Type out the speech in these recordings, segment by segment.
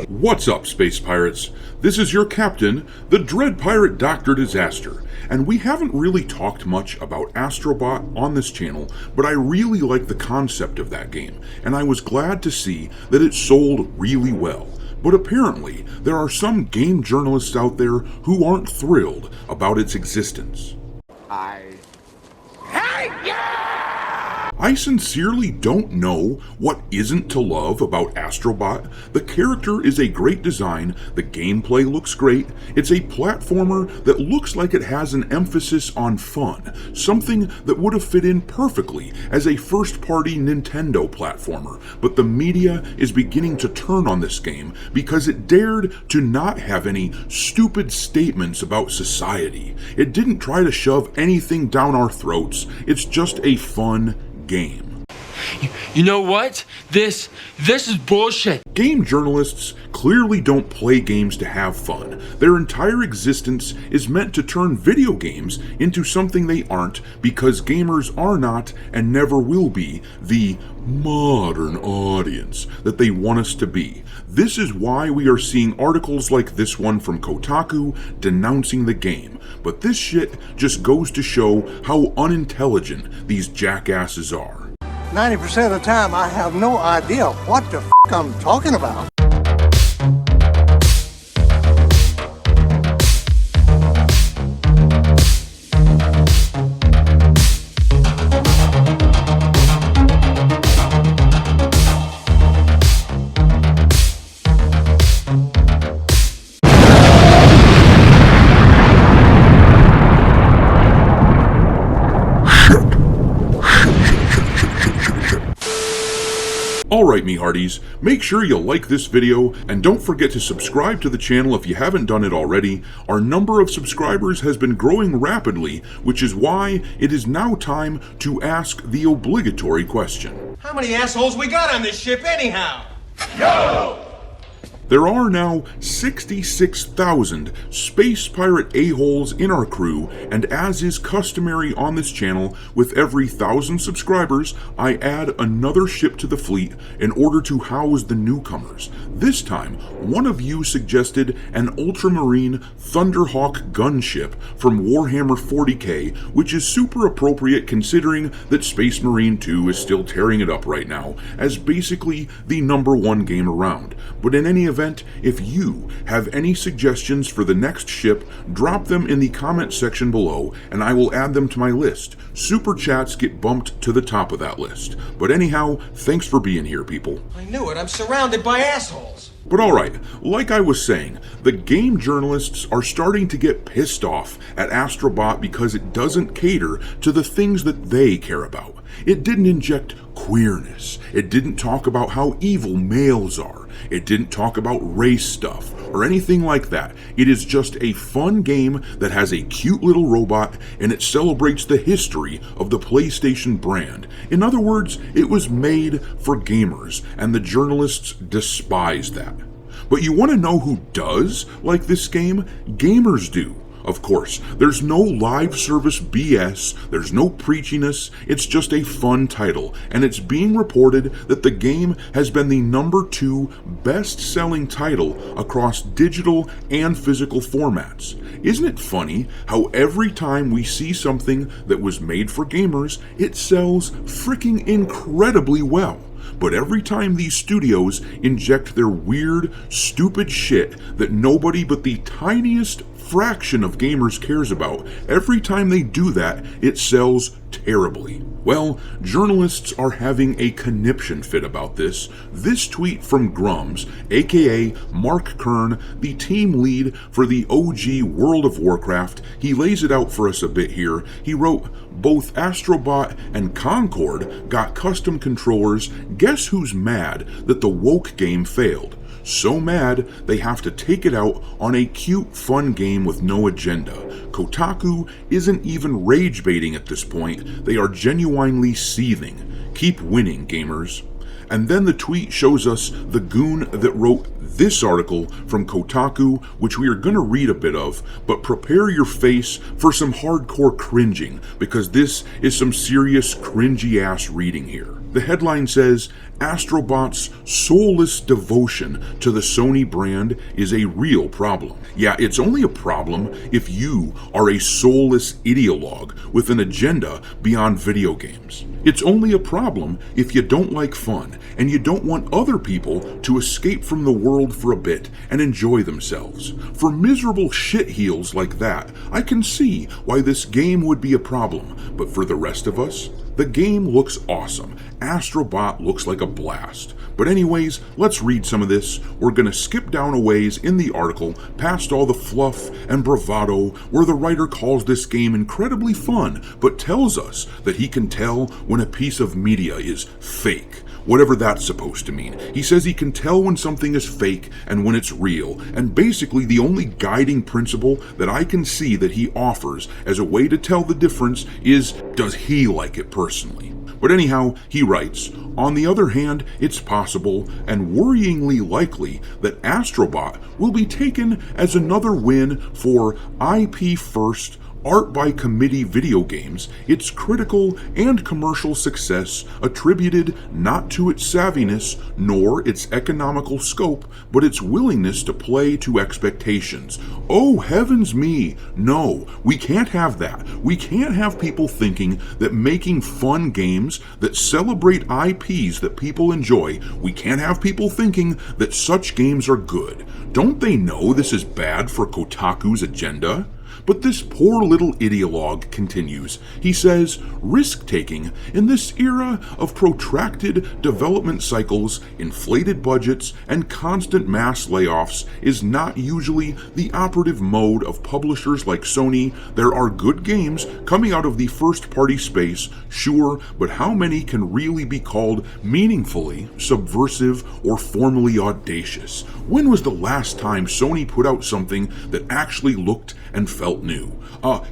What's up, Space Pirates? This is your captain, the Dread Pirate Dr. Disaster, and we haven't really talked much about Astro Bot on this channel, but I really like the concept of that game, and I was glad to see that it sold really well. But apparently, there are some game journalists out there who aren't thrilled about its existence. I sincerely don't know what isn't to love about Astro Bot. The character is a great design, the gameplay looks great, it's a platformer that looks like it has an emphasis on fun, something that would have fit in perfectly as a first-party Nintendo platformer, but the media is beginning to turn on this game because it dared to not have any stupid statements about society. It didn't try to shove anything down our throats, it's just a fun game. You know what? This is bullshit. Game journalists clearly don't play games to have fun. Their entire existence is meant to turn video games into something they aren't because gamers are not and never will be the modern audience that they want us to be. This is why we are seeing articles like this one from Kotaku denouncing the game. But this shit just goes to show how unintelligent these jackasses are. 90% of the time, I have no idea what the f*** I'm talking about. Alright, me hearties, make sure you like this video, and don't forget to subscribe to the channel if you haven't done it already. Our number of subscribers has been growing rapidly, which is why it is now time to ask the obligatory question. How many assholes we got on this ship anyhow? Yo! There are now 66,000 space pirate a-holes in our crew, and as is customary on this channel, with every 1,000 subscribers, I add another ship to the fleet in order to house the newcomers. This time, one of you suggested an Ultramarine Thunderhawk gunship from Warhammer 40k, which is super appropriate considering that Space Marine 2 is still tearing it up right now, as basically the #1 game around. But in any event, if you have any suggestions for the next ship, drop them in the comment section below and I will add them to my list. Super chats get bumped to the top of that list. But anyhow, thanks for being here, people. I knew it, I'm surrounded by assholes. But alright, like I was saying, the game journalists are starting to get pissed off at Astro Bot because it doesn't cater to the things that they care about. It didn't inject queerness. It didn't talk about how evil males are. It didn't talk about race stuff or anything like that. It is just a fun game that has a cute little robot and it celebrates the history of the PlayStation brand. In other words, it was made for gamers and the journalists despise that. But you want to know who does like this game? Gamers do. Of course, there's no live service BS, there's no preachiness, it's just a fun title, and it's being reported that the game has been the #2 best-selling title across digital and physical formats. Isn't it funny how every time we see something that was made for gamers, it sells freaking incredibly well? But every time these studios inject their weird, stupid shit that nobody but the tiniest fraction of gamers cares about, every time they do that, it sells terribly. Well, journalists are having a conniption fit about this. This tweet from Grums, aka Mark Kern, the team lead for the OG World of Warcraft, he lays it out for us a bit here. He wrote, "Both Astro Bot and Concord got custom controllers. Guess who's mad that the woke game failed? So mad, they have to take it out on a cute, fun game with no agenda. Kotaku isn't even rage baiting at this point, they are genuinely seething. Keep winning, gamers." And then the tweet shows us the goon that wrote this article from Kotaku, which we are going to read a bit of, but prepare your face for some hardcore cringing, because this is some serious cringy ass reading here. The headline says, Astro Bot's soulless devotion to the Sony brand is a real problem. Yeah, it's only a problem if you are a soulless ideologue with an agenda beyond video games. It's only a problem if you don't like fun and you don't want other people to escape from the world for a bit and enjoy themselves. For miserable shitheels like that, I can see why this game would be a problem, but for the rest of us, the game looks awesome. Astro Bot looks like a blast. But anyways, let's read some of this. We're gonna skip down a ways in the article, past all the fluff and bravado, where the writer calls this game incredibly fun, but tells us that he can tell when a piece of media is fake. Whatever that's supposed to mean. He says he can tell when something is fake and when it's real, and basically the only guiding principle that I can see that he offers as a way to tell the difference is, does he like it personally? But anyhow, he writes, on the other hand, it's possible and worryingly likely that Astro Bot will be taken as another win for IP first, art by committee video games, its critical and commercial success attributed not to its savviness nor its economical scope, but its willingness to play to expectations. Oh heavens me, no, we can't have that. We can't have people thinking that making fun games that celebrate IPs that people enjoy, we can't have people thinking that such games are good. Don't they know this is bad for Kotaku's agenda? But this poor little ideologue continues. He says, risk-taking in this era of protracted development cycles, inflated budgets, and constant mass layoffs is not usually the operative mode of publishers like Sony. There are good games coming out of the first-party space, sure, but how many can really be called meaningfully subversive or formally audacious? When was the last time Sony put out something that actually looked and felt new?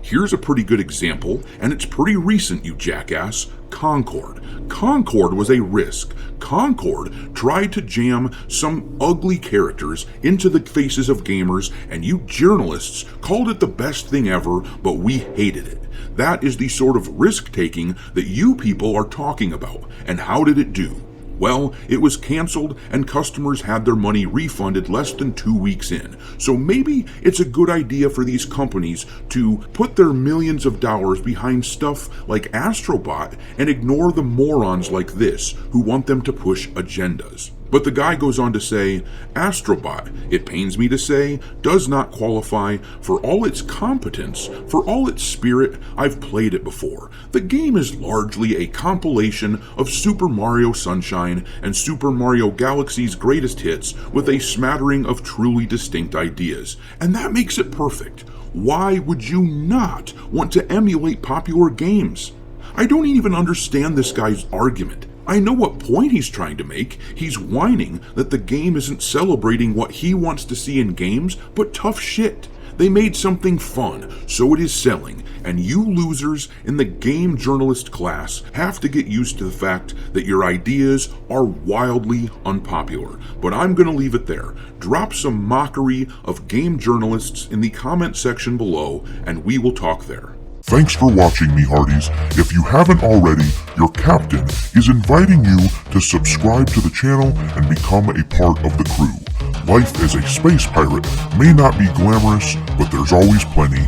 Here's a pretty good example, and it's pretty recent, you jackass. Concord. Concord was a risk. Concord tried to jam some ugly characters into the faces of gamers, and you journalists called it the best thing ever, but we hated it. That is the sort of risk-taking that you people are talking about. And how did it do? Well, it was canceled and customers had their money refunded less than 2 weeks in. So maybe it's a good idea for these companies to put their millions of dollars behind stuff like Astro Bot and ignore the morons like this who want them to push agendas. But the guy goes on to say, Astro Bot, it pains me to say, does not qualify for all its competence, for all its spirit. I've played it before. The game is largely a compilation of Super Mario Sunshine and Super Mario Galaxy's greatest hits with a smattering of truly distinct ideas. And that makes it perfect. Why would you not want to emulate popular games? I don't even understand this guy's argument. I know what point he's trying to make. He's whining that the game isn't celebrating what he wants to see in games, but tough shit. They made something fun, so it is selling, and you losers in the game journalist class have to get used to the fact that your ideas are wildly unpopular. But I'm gonna leave it there. Drop some mockery of game journalists in the comment section below, and we will talk there. Thanks for watching, me hearties. If you haven't already, your captain is inviting you to subscribe to the channel and become a part of the crew. Life as a space pirate may not be glamorous, but there's always plenty